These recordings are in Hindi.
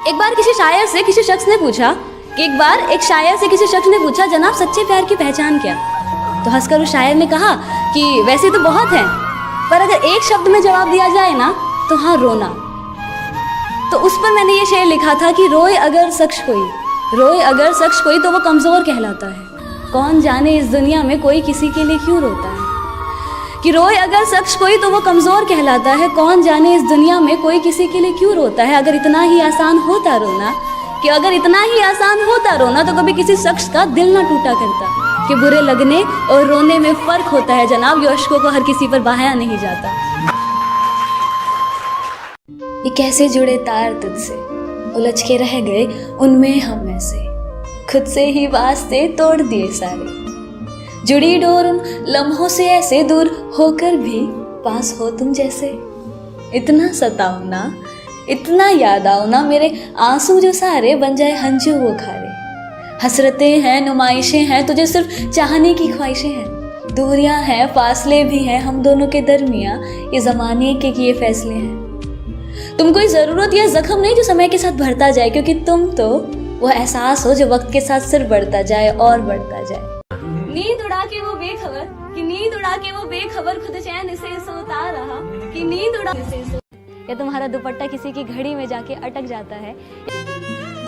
एक बार किसी शायर से किसी शख्स ने पूछा कि जनाब सच्चे प्यार की पहचान क्या? तो हंसकर उस शायर ने कहा कि वैसे तो बहुत हैं, पर अगर एक शब्द में जवाब दिया जाए ना तो हाँ, रोना। तो उस पर मैंने ये शेर लिखा था कि रोए अगर शख्स कोई तो वो कमज़ोर कहलाता है। कौन जाने इस दुनिया में कोई किसी के लिए क्यों रोता है। कि रोए अगर शख्स कोई तो वो कमज़ोर कहलाता है। कौन जाने इस दुनिया में कोई किसी के लिए क्यों रोता है। अगर इतना ही आसान होता रोना तो कभी किसी शख्स का दिल ना टूटा करता। कि बुरे लगने और रोने में फ़र्क होता है जनाब, ये अश्कों को हर किसी पर बहाया नहीं जाता। ये कैसे जुड़े तार तुझसे, उलझ के रह गए उनमें हम ऐसे, खुद से ही वास्ते तोड़ दिए सारे। जुड़ी डोर उन लम्हों से ऐसे दूर होकर भी पास हो तुम जैसे। इतना सताओ ना, इतना याद आओ ना, मेरे आंसू जो सारे बन जाए हंजू वो खारे। हसरतें हैं, नुमाइशें हैं, तुझे सिर्फ चाहने की ख्वाहिशें हैं। दूरियां हैं, फासले भी हैं हम दोनों के दरमियां, ये ज़माने के किए फैसले हैं। तुम कोई ज़रूरत या ज़ख्म नहीं जो समय के साथ भरता जाए, क्योंकि तुम तो वो एहसास हो जो वक्त के साथ सिर्फ बढ़ता जाए और बढ़ता जाए। नींद उड़ा के वो बेखबर खुद चैन से सोता रहा। कि नींद उड़ा या तुम्हारा दुपट्टा किसी की घड़ी में जाके अटक जाता है।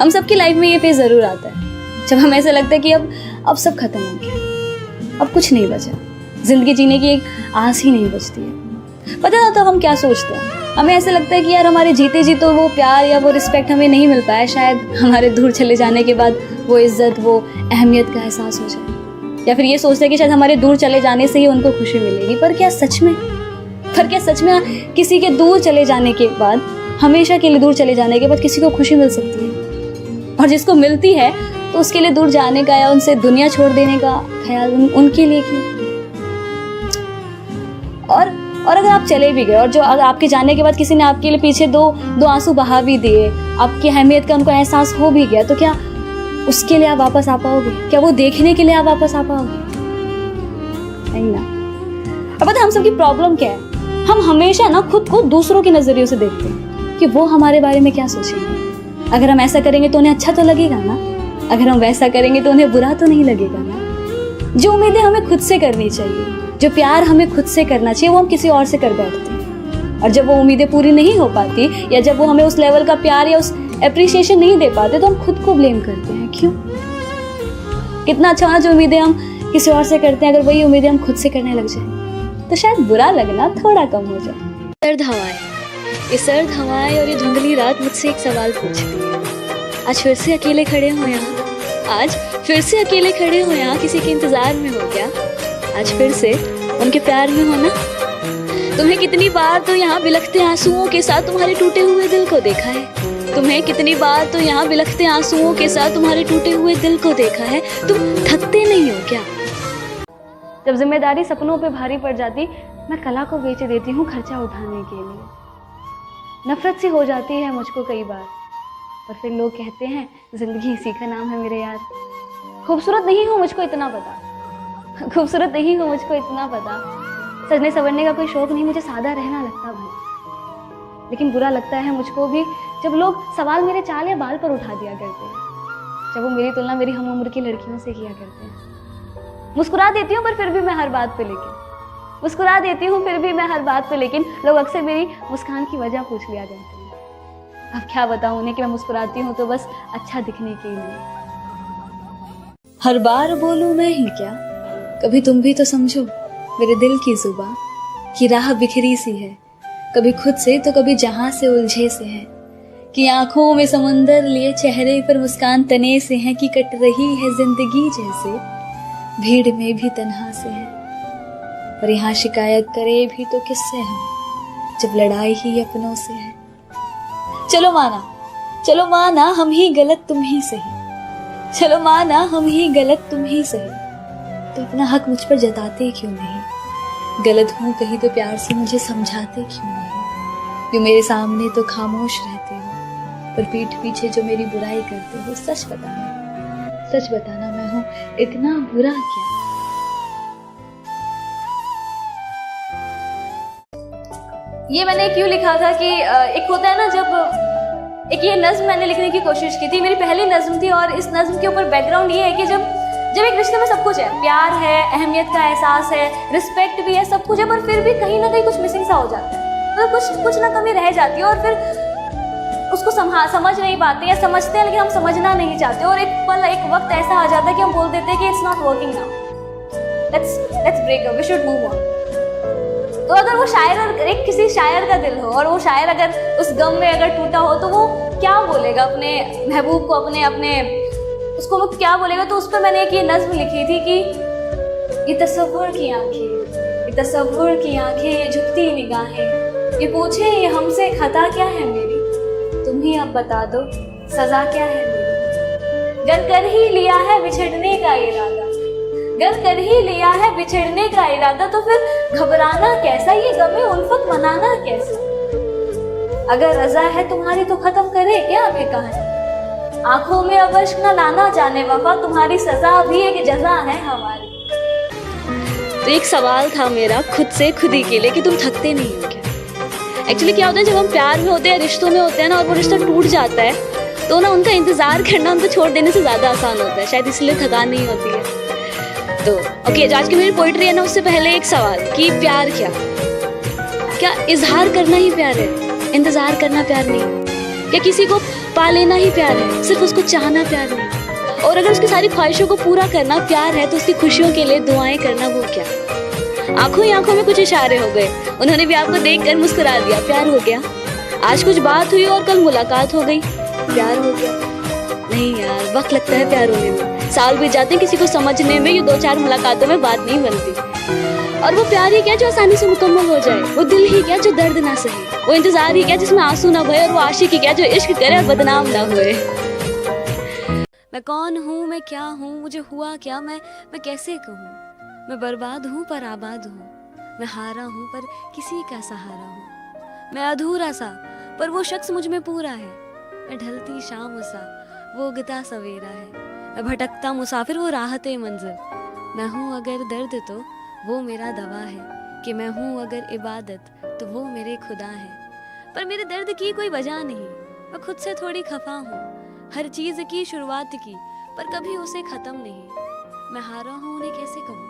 हम सबकी लाइफ में ये फेज जरूर आता है जब हमें ऐसा लगता है कि अब सब खत्म हो गया, अब कुछ नहीं बचा, जिंदगी जीने की एक आस ही नहीं बचती है। पता ना तो हम क्या सोचते हैं, हमें ऐसा लगता है कि यार हमारे जीते जी तो वो प्यार या वो रिस्पेक्ट हमें नहीं मिल पाया, शायद हमारे दूर चले जाने के बाद वो इज्जत, वो अहमियत का एहसास हो जाए। या फिर ये सोचते हैं कि शायद हमारे दूर चले जाने से ही उनको खुशी मिलेगी। पर क्या सच में किसी के दूर चले जाने के बाद, हमेशा के लिए दूर चले जाने के बाद किसी को खुशी मिल सकती है? और जिसको मिलती है तो उसके लिए दूर जाने का या उनसे दुनिया छोड़ देने का ख्याल उनके लिए क्यों? और अगर आप चले भी गए और जो अगर आपके जाने के बाद किसी ने आपके लिए पीछे दो आंसू बहा भी दिए, आपकी अहमियत का उनको एहसास हो भी गया, तो क्या उसके लिए आप वापस आ पाओगे? क्या वो देखने के लिए आप वापस आ पाओगे? नहीं ना। अब पता हम सबकी प्रॉब्लम क्या है, हम हमेशा ना खुद को दूसरों के नजरियों से देखते हैं कि वो हमारे बारे में क्या सोचेंगे। अगर हम ऐसा करेंगे तो उन्हें अच्छा तो लगेगा ना, अगर हम वैसा करेंगे तो उन्हें बुरा तो नहीं लगेगा ना। जो उम्मीदें हमें खुद से करनी चाहिए, जो प्यार हमें खुद से करना चाहिए, वो हम किसी और से कर बैठते हैं। और जब वो उम्मीदें पूरी नहीं हो पाती या जब वो हमें उस लेवल का प्यार या उस एप्रिसिएशन नहीं दे पाते तो हम खुद को ब्लेम करते हैं। क्यों? कितना अच्छा जो उम्मीदें हम किसी और से करते हैं, अगर वही उम्मीदें हम खुद से करने लग जाए तो शायद बुरा लगना थोड़ा कम हो जाए। सर्द हवाएं और ये धुंधली रात मुझसे एक सवाल पूछती है। आज फिर से अकेले खड़े हो यहाँ, किसी के इंतजार में हो क्या? आज फिर से उनके प्यार में हो ना? तुम्हें कितनी बार तो यहाँ बिलखते आंसुओं के साथ तुम्हारे टूटे हुए दिल को देखा है। तुम थकते नहीं हो क्या? जब जिम्मेदारी सपनों पे भारी पड़ जाती, मैं कला को बेच देती हूँ खर्चा उठाने के लिए। नफरत सी हो जाती है मुझको कई बार, पर फिर लोग कहते हैं जिंदगी इसी का नाम है मेरे यार। खूबसूरत नहीं हूँ मुझको इतना पता, सजने संवरने का कोई शौक नहीं, मुझे सादा रहना लगता भला। लेकिन बुरा लगता है मुझको भी जब लोग सवाल मेरे चाल या बाल पर उठा दिया करते हैं, जब वो मेरी तुलना मेरी हम उम्र की लड़कियों से किया करते हैं। मुस्कुरा देती हूँ फिर भी मैं हर बात पे लेकिन लोग अक्सर मेरी मुस्कान की वजह पूछ लिया करते हैं। अब क्या बताऊँ उन्हें कि मैं मुस्कुराती हूँ तो बस अच्छा दिखने के लिए। हर बार बोलूँ मैं ही क्या, कभी तुम भी तो समझो मेरे दिल की जुबां की राह बिखरी सी है, कभी खुद से तो कभी जहां से उलझे से है। कि आंखों में समुंदर लिए चेहरे पर मुस्कान तने से है, कि कट रही है जिंदगी जैसे भीड़ में भी तन्हा से है। पर यहाँ शिकायत करे भी तो किससे हम, जब लड़ाई ही अपनों से है। चलो माना हम ही गलत तुम ही सही, तो अपना हक मुझ पर जताते क्यों नहीं? गलत हूँ कहीं तो प्यार से मुझे समझाते क्यों नहीं? क्यों मेरे सामने तो खामोश रहते हो, पर पीठ पीछे जो मेरी बुराई करते हो। सच बताना मैं हूँ इतना बुरा क्या? ये मैंने क्यों लिखा था कि एक होता है ना, जब एक ये नज्म मैंने लिखने की कोशिश की थी, मेरी पहली नज्म थी, और इस नज्म के ऊपर बैकग्राउंड ये है कि जब एक रिश्ते में सब कुछ है, प्यार है, अहमियत का एहसास है, रिस्पेक्ट भी है, सब कुछ है, पर फिर भी कहीं ना कहीं कुछ मिसिंग सा हो जाता है, तो कुछ ना कमी रह जाती है, और फिर उसको समझ नहीं पाते, या समझते हैं लेकिन हम समझना नहीं चाहते, और एक वक्त ऐसा आ जाता है कि हम बोल देते हैं कि it's not working now, let's break up, we should move on. तो अगर वो शायर और एक किसी शायर का दिल हो, और वो शायर अगर उस गम में अगर टूटा हो, तो वो क्या बोलेगा अपने महबूब को, अपने उसको वो क्या बोलेगा। तो उस पर मैंने एक ये नज्म लिखी थी कि ये तसव्वुर की आंखें, ये तसव्वुर की आंखें, ये झुकती निगाहें, ये पूछे ये हमसे खता क्या है मेरी, तुम ही अब बता दो सजा क्या है मेरी। गर कर ही लिया है बिछड़ने का इरादा, गर कर ही लिया है बिछड़ने का इरादा, तो फिर घबराना कैसा, ये गमे उल्फत मनाना कैसा। अगर रजा है तुम्हारी तो खत्म करे क्या अभी कहानी, आंखों में अब अश्क न लाना जाने वफा, तुम्हारी सजा भी एक जजा है हमारी। तो एक सवाल था मेरा खुद से खुद ही के लिए कि तुम थकते नहीं हो क्या। एक्चुअली क्या होता है, जब हम प्यार में होते हैं, रिश्तों में होते हैं ना, और वो रिश्ता टूट जाता है, तो ना उनका इंतजार करना उनको छोड़ देने से ज़्यादा आसान होता है, शायद इसलिए थकान नहीं होती है। तो ओके, आज की मेरी पोइट्री है ना, उससे पहले एक सवाल कि प्यार क्या इजहार करना ही प्यार है, इंतजार करना प्यार नहीं। क्या किसी को पा लेना ही प्यार है, सिर्फ उसको चाहना प्यार नहीं। और अगर उसकी सारी ख्वाहिशों को पूरा करना प्यार है, तो उसकी खुशियों के लिए दुआएं करना वो क्या। आंखों ही आंखों में कुछ इशारे हो गए, उन्होंने भी आपको देखकर मुस्कुरा दिया, प्यार हो गया। आज कुछ बात हुई और कल मुलाकात हो गई, प्यार हो गया। नहीं यार, वक्त लगता है प्यार होने में, साल बीत जाते हैं किसी को समझने में, ये 2-4 मुलाकातों में बात नहीं बनती। और वो प्यार ही क्या जो आसानी से मुकम्मल हो जाए, वो दिल ही क्या जो दर्द ना सहे, वो इंतजार ही क्या जिसमें आंसू ना बहे, और वो आशिक ही क्या जो इश्क करे और बदनाम ना हुए। मैं कौन हूँ, मैं क्या हूँ, मुझे हुआ क्या, मैं कैसे कहूँ। मैं बर्बाद हूँ पर आबाद हूँ, मैं हारा हूँ पर किसी का सहारा हूँ। मैं अधूरा सा पर वो शख्स मुझ में पूरा है, मैं ढलती शाम सा वो उगता सवेरा है, मैं भटकता मुसाफिर वो राहते मंजिल। मैं हूँ अगर दर्द तो वो मेरा दवा है, कि मैं हूँ अगर इबादत तो वो मेरे खुदा हैं। पर मेरे दर्द की कोई वजह नहीं, मैं खुद से थोड़ी खफा हूँ, हर चीज़ की शुरुआत की पर कभी उसे ख़त्म नहीं। मैं हारा हूँ उन्हें कैसे कहूँ,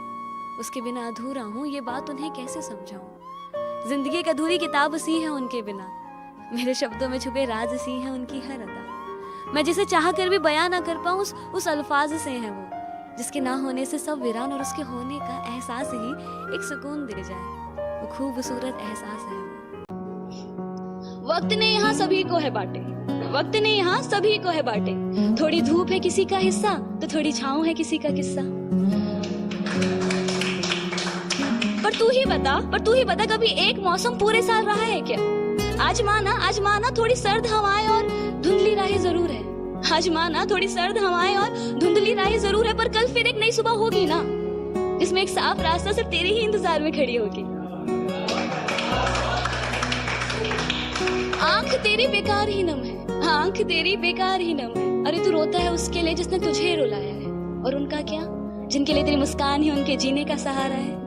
उसके बिना अधूरा हूँ, ये बात उन्हें कैसे समझाऊँ। जिंदगी एक अधूरी किताब सी है उनके बिना, मेरे शब्दों में छुपे राज सी है उनकी हर अदा। मैं जिसे चाह कर भी बयां ना कर पाऊँ, उस अल्फाज से है वो, जिसके ना होने से सब वीरान और उसके होने का एहसास ही एक सुकून दे जाए, वो खूबसूरत एहसास है वो। वक्त ने यहाँ सभी को है बांटे, वक्त ने यहाँ सभी को है बांटे, थोड़ी धूप है किसी का हिस्सा तो थोड़ी छाँव है किसी का किस्सा। पर तू ही बता कभी एक मौसम पूरे साल रहा है क्या। आज माना थोड़ी सर्द हवाएं और धुंधली राहें जरूर है, आज माना थोड़ी सर्द हवाएं और धुंधली राहें जरूर है, पर कल फिर एक नई सुबह होगी ना, जिसमें एक साफ रास्ता सिर्फ तेरे ही इंतजार में खड़ी होगी। आंख तेरी बेकार ही नम है, आंख तेरी बेकार ही नम है। अरे तू रोता है उसके लिए जिसने तुझे रुलाया है, और उनका क्या जिनके लिए तेरी मुस्कान ही उनके जीने का सहारा है।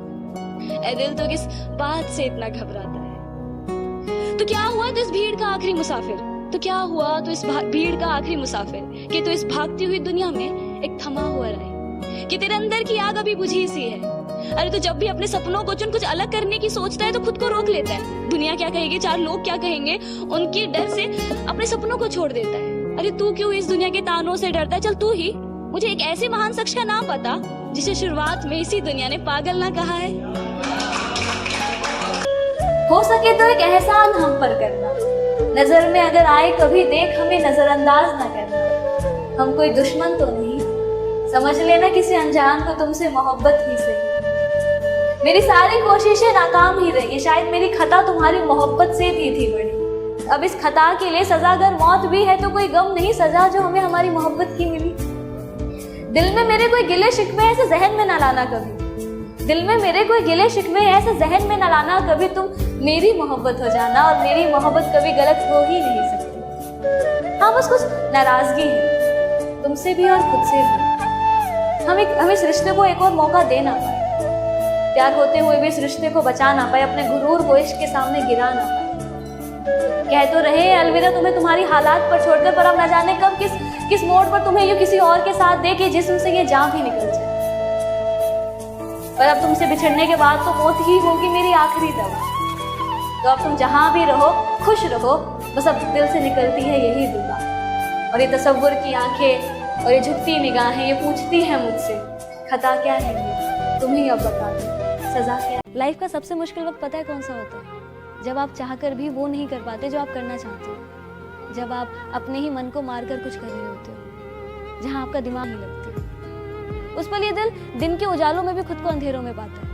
ऐ दिल तो किस बात से इतना घबराता है। तो क्या हुआ तो इस भीड़ का आखिरी मुसाफिर, तो क्या हुआ तो इस भीड़ का आखिरी मुसाफिर, कि तो इस भागती हुई दुनिया में एक थमा हुआ रहे, कि तेरे अंदर की आग अभी बुझी सी है। अरे तो जब भी अपने सपनों को चुन कुछ अलग करने की सोचता है तो खुद को रोक लेता है। दुनिया क्या कहेगी, 4 लोग क्या कहेंगे, उनके डर से अपने सपनों को छोड़ देता है। अरे तू क्यों इस दुनिया के तानों से डरता है, चल तू ही मुझे एक ऐसे महान शख्स का नाम बता जिसे शुरुआत में इसी दुनिया ने पागल ना कहा है। हो सके तो एक एहसान हम पर करना, नजर में अगर आए कभी देख हमें नजरअंदाज ना करना। हम कोई दुश्मन तो नहीं, समझ लेना किसी अनजान को तुमसे मोहब्बत ही सही। मेरी सारी कोशिशें नाकाम ही रही, शायद मेरी खता तुम्हारी मोहब्बत से थी बड़ी। अब इस खता के लिए सजा अगर मौत भी है तो कोई गम नहीं सजा जो हमें हमारी मोहब्बत की मिली। दिल में मेरे कोई गिले शिकवे ऐसे जहन में ना लाना कभी, दिल में मेरे कोई गिले शिकवे ऐसे जहन में ना लाना कभी। तुम मेरी मोहब्बत हो जाना और मेरी मोहब्बत कभी गलत हो ही नहीं सकती। हाँ बस कुछ नाराजगी है तुमसे भी और खुद से भी। हम इस रिश्ते को एक और मौका दे ना पाए, प्यार होते हुए भी इस रिश्ते को बचा ना पाए, अपने गुरूर को इश्क के सामने गिरा ना पाए। कह तो रहे हैं अलविदा तुम्हें तुम्हारी हालात पर छोड़कर, पर अब न जाने कब किस मोड़ पर तुम्हें यूं किसी और के साथ दे कि जिस्म से ये जान भी निकल जाए। पर अब तुमसे बिछड़ने के बाद तो मौत ही होगी मेरी आखिरी दवा। तो अब तुम जहां भी रहो खुश रहो, बस अब दिल से निकलती है यही दुआ। और ये तसव्वुर की आंखें और ये झुकती निगाहें ये पूछती है मुझसे, खता क्या है ये, तुम ही अब बता दो, सजा क्या है। लाइफ का सबसे मुश्किल वक्त पता है कौन सा होता है? जब आप चाहकर भी वो नहीं कर पाते जो आप करना चाहते हो, जब आप अपने ही मन को मारकर कुछ कर रहे होते हो, जहां आपका दिमाग नहीं लगता। उस पल ये दिल दिन के उजालों में भी खुद को अंधेरों में पाता है।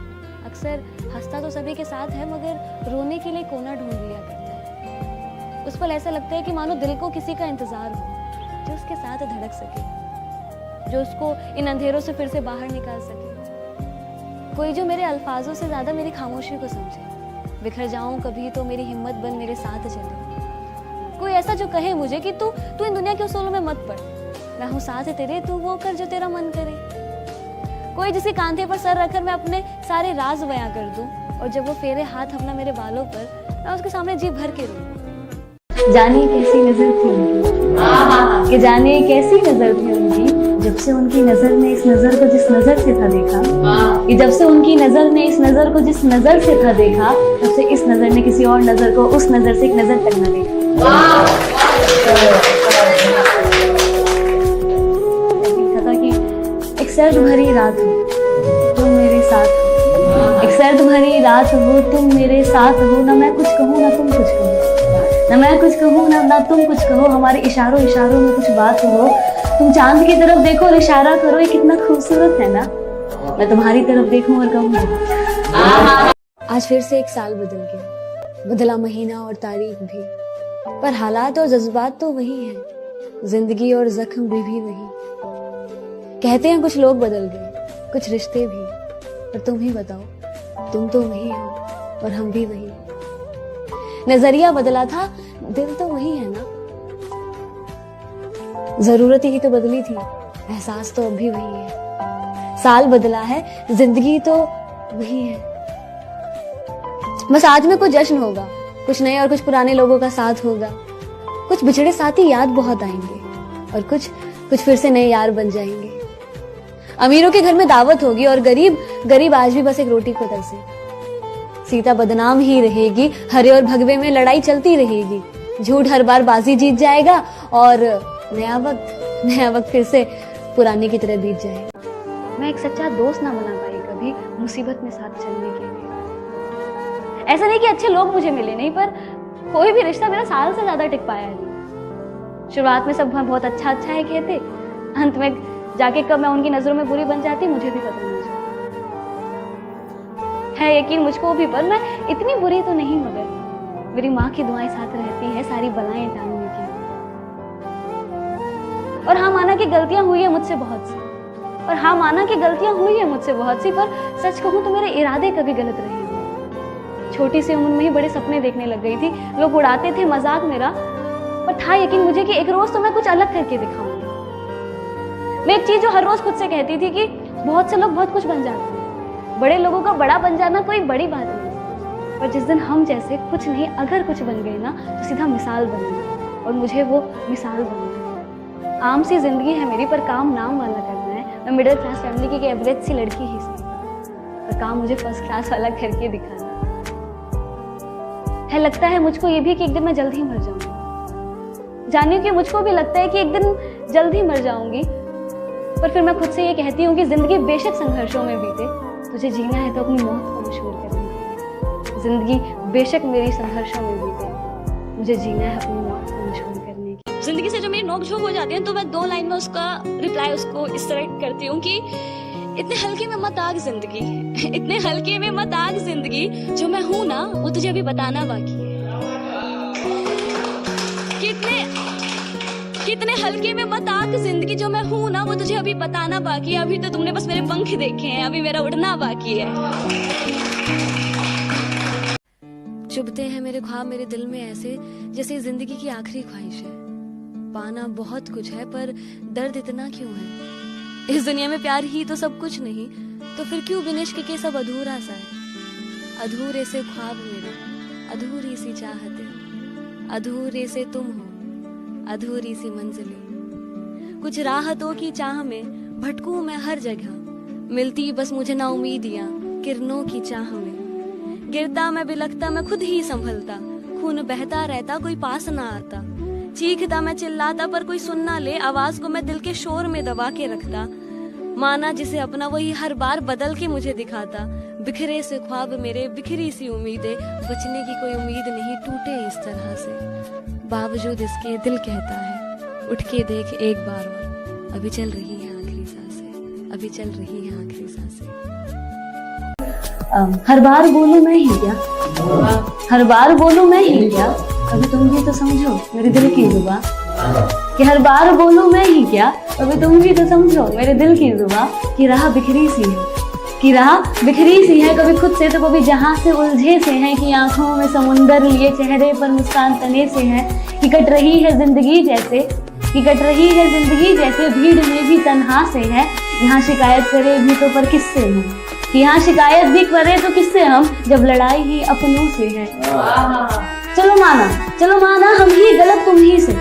अक्सर हंसता तो सभी के साथ है, मगर रोने के लिए कोना ढूंढ लिया करता है। उस पल ऐसा लगता है कि मानो दिल को किसी का इंतजार हो जो उसके साथ धड़क सके, जो उसको इन अंधेरों से फिर से बाहर निकाल सके। कोई जो मेरे अल्फाजों से ज्यादा मेरी खामोशी को समझे। बिखर जाऊं कभी तो मेरी हिम्मत बन मेरे साथ चले। कोई ऐसा जो कहे मुझे कि तू इन दुनिया के उसूलों में मत पड़, मैं हूं साथ तेरे, तू वो कर जो तेरा मन करे। कोई जिसके कांधे पर सर रखकर मैं अपने सारे राज बयां कर दूं, और जब वो फेरे हाथ अपना मेरे बालों पर, मैं उसके सामने जी भर के रोऊं। जाने कैसी नजर थी उनकी, कि जाने कैसी नजर थी उनकी, जब से उनकी नजर ने इस नजर को जिस नजर से था देखा, कि जब से उनकी नजर ने इस नजर को जिस नजर से था देखा, तब से इस नजर ने किसी और नजर को उस नजर से एक नजर तक न देखा। था कि एक सर्द भरी रात हो तुम मेरे साथ हो, एक सर्द भरी रात हो तुम मेरे साथ हो, ना मैं कुछ कहूँ ना तुम कुछ कहो, ना मैं कुछ कहूँ ना तुम कुछ कहो, हमारे इशारों इशारों में कुछ बात हो। तुम चांद की तरफ देखो और इशारा करो, ये कितना खूबसूरत है ना, मैं तुम्हारी तरफ देखूं और कहूँ। आज फिर से एक साल बदल गया, बदला महीना और तारीख भी, पर हालात और जज्बात तो वही हैं, जिंदगी और जख्म भी वही। कहते हैं कुछ लोग बदल गए, कुछ रिश्ते भी, पर तुम ही बताओ, तुम तो वही हो और हम भी वही। नजरिया बदला था, दिल तो वही है ना, जरूरत ही तो बदली थी, एहसास तो अब भी वही है। साल बदला है, जिंदगी तो वही है। बस आज में कुछ जश्न होगा, कुछ नए और कुछ पुराने लोगों का साथ होगा, कुछ बिछड़े साथी याद बहुत आएंगे, और कुछ फिर से नए यार बन जाएंगे। अमीरों के घर में दावत होगी और गरीब आज भी बस एक रोटी को तरसे। सीता बदनाम ही रहेगी, हरे और भगवे में लड़ाई चलती रहेगी, झूठ हर बार बाजी जीत जाएगा, और नया वक्त फिर से पुराने की तरह बीत जाएगा। मैं एक सच्चा दोस्त ना बना पाई कभी मुसीबत में साथ चलने के लिए। ऐसा नहीं कि अच्छे लोग मुझे मिले नहीं, पर कोई भी रिश्ता मेरा साल से ज्यादा टिक पाया नहीं। शुरुआत में सब बहुत अच्छा है कहते, अंत में जाके कब मैं उनकी नजरों में बुरी बन जाती मुझे भी पता नहीं चला। है यकीन मुझको भी, पर मैं इतनी बुरी तो नहीं, मगर मेरी माँ की दुआएं साथ रहती है सारी बलाएं टालने की। और हाँ माना कि गलतियां हुई है मुझसे बहुत सी, पर सच कहूं तो मेरे इरादे कभी गलत रहे नहीं। छोटी सी उम्र में ही बड़े सपने देखने लग गई थी, लोग उड़ाते थे मजाक मेरा, पर था यकीन मुझे कि एक रोज तो मैं कुछ अलग करके दिखाऊंगी। मैं एक चीज जो हर रोज खुद से कहती थी कि बहुत से लोग बहुत कुछ बन जाते हैं, बड़े लोगों का बड़ा बन जाना कोई बड़ी बात नहीं, पर जिस दिन हम जैसे कुछ नहीं अगर कुछ बन गए ना तो सीधा मिसाल बन गई, और मुझे वो मिसाल बनना है। आम सी जिंदगी है मेरी, पर काम नाम वाला करना है। मैं मिडिल क्लास फैमिली की एक एवरेज सी लड़की ही सही, पर काम मुझे फर्स्ट क्लास वाला करके दिखाना है। लगता है मुझको ये भी कि एक दिन मैं जल्द ही मर जाऊंगी। जानिए कि मुझको भी लगता है कि एक दिन जल्द ही मर जाऊंगी, पर फिर मैं खुद से ये कहती हूँ कि जिंदगी बेशक संघर्षों में बीते, तुझे जीना है तो अपनी मौत को मशहूर करने की। जिंदगी बेशक मेरी संघर्षों में बीते, मुझे जीना है अपनी मौत को मशहूर करने की। जिंदगी से जो मेरी नोक झोंक हो जाती है तो मैं 2 लाइन में उसका रिप्लाई उसको इस तरह करती हूँ कि इतने हल्के में मत आग जिंदगी, इतने हल्के में मत आग जिंदगी, जो मैं हूं ना वो तुझे अभी बताना बाकी है। कितने हल्के में मत आग जिंदगी, जो मैं हूं ना वो तुझे अभी बताना बाकी है। अभी तो तुमने बस मेरे पंख देखे हैं, अभी मेरा उड़ना बाकी है। चुभते हैं मेरे ख्वाब मेरे दिल में ऐसे, जैसे जिंदगी की आखिरी ख्वाहिश है। पाना बहुत कुछ है, पर दर्द इतना क्यों है? इस दुनिया में प्यार ही तो सब कुछ नहीं, तो फिर क्यों बिन इश्क के सब अधूरा सा है? अधूरे से ख्वाब मेरे, अधूरी सी चाहते, अधूरे से तुम हो, अधूरी सी मंजिलें। कुछ राहतों की चाह में भटकूं मैं हर जगह, मिलती बस मुझे ना उम्मीदियां किरणों की चाह में। गिरता मैं बिलखता मैं खुद ही संभलता, खून बहता रहता कोई पास ना आता। चीखता मैं चिल्लाता पर कोई सुन ना ले, आवाज को मैं दिल के शोर में दबा के रखता। माना जिसे अपना वही हर बार बदल के मुझे दिखाता। बिखरे से ख्वाब मेरे, बिखरी सी उम्मीदें, बचने की कोई उम्मीद नहीं टूटे इस तरह से। बावजूद इसके दिल कहता है उठ के देख एक बार और, अभी चल रही है आखिरी सांसें, अभी चल रही है आखिरी सांसें। हर बार बोलूं मैं ही क्या, हर बार बोलूं मैं ही क्या, अभी तुम भी तो समझो मेरे दिल की जुबां। कि हर बार बोलूं मैं ही क्या, अभी तुम भी तो समझो मेरे दिल की जुबां। कि राह बिखरी सी है, कि राह बिखरी सी है, कभी खुद से तो कभी जहां से उलझे से है। कि आंखों में समुंदर लिए चेहरे पर मुस्कान तने से है। कि कट रही है जिंदगी जैसे, कि कट रही है जिंदगी जैसे, भीड़ में भी तन्हा से है। यहाँ शिकायत करे भी तो पर किससे हम, कि यहाँ शिकायत भी करे तो किससे हम, जब लड़ाई ही अपनों से है। चलो माना हम ही गलत तुम ही सही,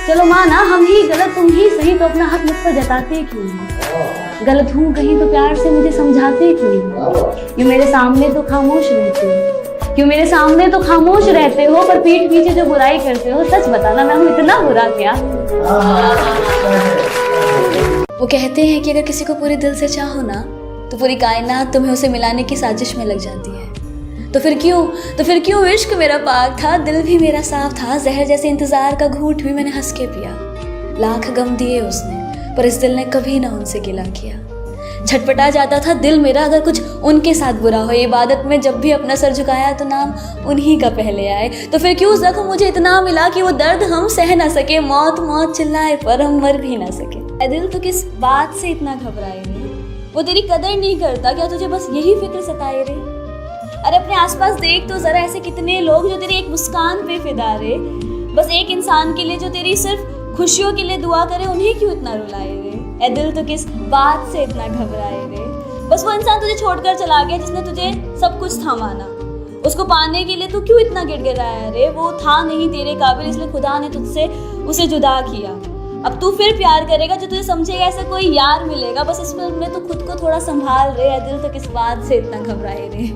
चलो माना हम ही गलत तुम ही सही, तो अपना हक मुझ पर जताते क्यों नहीं। गलत हूँ कहीं तो प्यार से मुझे समझाते क्यों नहीं। क्यों मेरे सामने तो खामोश रहते हो, क्यों मेरे सामने तो खामोश रहते हो, पर पीठ पीछे जो बुराई करते हो। सच बताना मैं हूँ इतना बुरा क्या। वो कहते हैं कि अगर किसी को पूरे दिल से चाहो ना, तो पूरी कायनात तुम्हें उसे मिलाने की साजिश में लग जाती है। तो फिर क्यों इश्क मेरा पाक था, दिल भी मेरा साफ था। जहर जैसे इंतजार का घूंट भी मैंने हंस के पिया। लाख गम दिए उसने, पर इस दिल ने कभी ना उनसे गिला किया। छटपटा जाता था दिल मेरा अगर कुछ उनके साथ बुरा हो। इबादत में जब भी अपना सर झुकाया तो नाम उन्हीं का पहले आए। तो फिर क्यों जख्म मुझे इतना मिला कि वो दर्द हम सह ना सके। मौत मौत चिल्लाए पर हम मर भी ना सके। दिल तो किस बात से इतना घबराए रे, वो तेरी कदर नहीं करता क्या, तुझे बस यही फिक्र सताए रे। अरे अपने आसपास देख तो जरा, ऐसे कितने लोग जो तेरी एक मुस्कान पे फिदा रे। बस एक इंसान के लिए जो तेरी सिर्फ खुशियों के लिए दुआ करे, उन्हें क्यों इतना रुलाए रे। ए दिल तो किस बात से इतना घबराए रे। बस वो इंसान तुझे छोड़कर चला गया जिसने तुझे सब कुछ था माना। उसको पाने के लिए तू क्यों इतना गिड़गिड़ाया रे। वो था नहीं तेरे काबिल, इसलिए खुदा ने तुझसे उसे जुदा किया। अब तू फिर प्यार करेगा जो तुझे समझेगा, ऐसा कोई यार मिलेगा। बस इसमें तू खुद को थोड़ा संभाल रे। दिल तो किस बात से इतना घबराए रे।